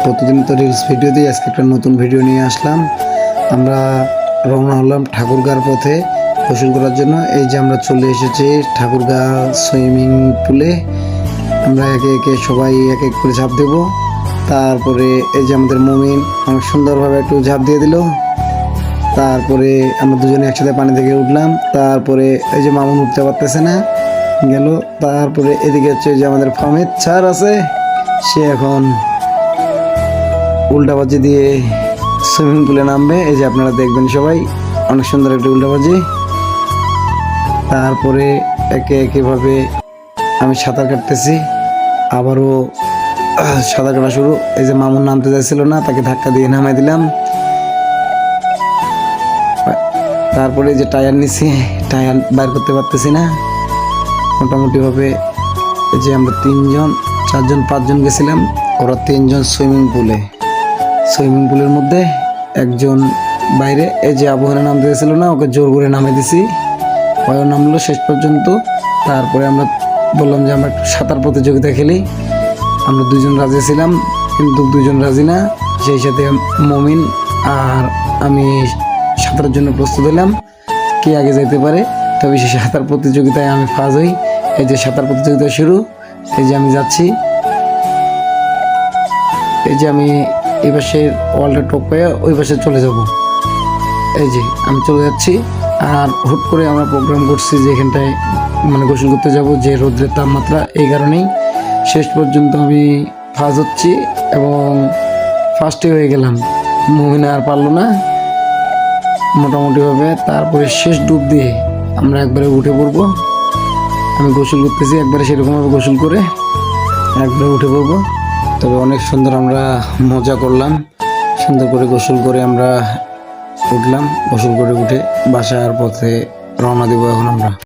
প্রতিদিন তো reels video দিই, আজকে একটা নতুন ভিডিও নিয়ে আসলাম। আমরা রওনা হলাম ঠাকুরগাঁর পথে গোসল করার জন্য। এই যে আমরা চলে এসেছি ঠাকুরগাঁ সুইমিং পুলে। আমরা একে একে সবাই এক এক করে ঝাঁপ দেব। তারপরে এই যে আমাদের মুমিন অনেক সুন্দরভাবে একটু ঝাঁপ দিয়ে দিল। তারপরে আমরা দুজনে একসাথে পানি থেকে উঠলাম। তারপরে এই যে মামুন উঠতে পারতেছে না, গেল। তারপরে এদিকে হচ্ছে যে আমাদের ফামিদ স্যার আছে, সে এখন উল্টাবাজি দিয়ে সুইমিং পুলে নামবে। এই যে আপনারা দেখবেন সবাই, অনেক সুন্দর একটা উল্টাবাজি। তারপরে একে একেভাবে আমি সাঁতার কাটতেছি, আবারও সাঁতার কাটা শুরু। এই যে মামুন নামতে চাইছিল না, তাকে ধাক্কা দিয়ে নামাই দিলাম। তারপরে যে টায়ার নিছি, টায়ার বাইর করতে পারতেছি না মোটামুটিভাবে। এই যে আমরা 3জন 4জন 5জন গেছিলাম, ওরা 3জন সুইমিং পুলের মধ্যে, একজন বাইরে। এই যে আবহাওয়া নামতে গেছিল না, ওকে জোর করে নামে দিছি, ওও নামলো শেষ পর্যন্ত। তারপরে আমরা বললাম যে আমরা একটু সাঁতার প্রতিযোগিতা খেলি। আমরা 2জন রাজি ছিলাম, কিন্তু 2জন রাজি না। সেই সাথে মমিন আর আমি সাঁতারের জন্য প্রস্তুত হলাম, কে আগে যেতে পারে। তবে সেই সাঁতার প্রতিযোগিতায় আমি ফার্স্ট হই। এই যে সাঁতার প্রতিযোগিতা শুরু। এই যে আমি যাচ্ছি, এই যে আমি এই পাশের ওয়ালটা টপ পেয়ে ওই পাশে চলে যাব। এই যে আমি চলে যাচ্ছি। আর হুট করে আমরা প্রোগ্রাম করছি যে এখানটায় মানে গোসল করতে যাব, যে রোদ্রের তাপমাত্রা, এই কারণেই শেষ পর্যন্ত আমি ফার্স্ট হচ্ছি এবং ফার্স্টে হয়ে গেলাম। মুমিনা আর পারলো না মোটামুটিভাবে। তারপরে শেষ ডুব দিয়ে আমরা একবারে উঠে পড়বো। আমি গোসল করতেছি, একবারে সেরকমভাবে গোসল করে একবারে উঠে পড়বো। তবে অনেক সুন্দর আমরা মজা করলাম, সুন্দর করে গোসল করে আমরা উঠলাম। গোসল করে উঠে বাসার পথে রওনা দেবো এখন আমরা।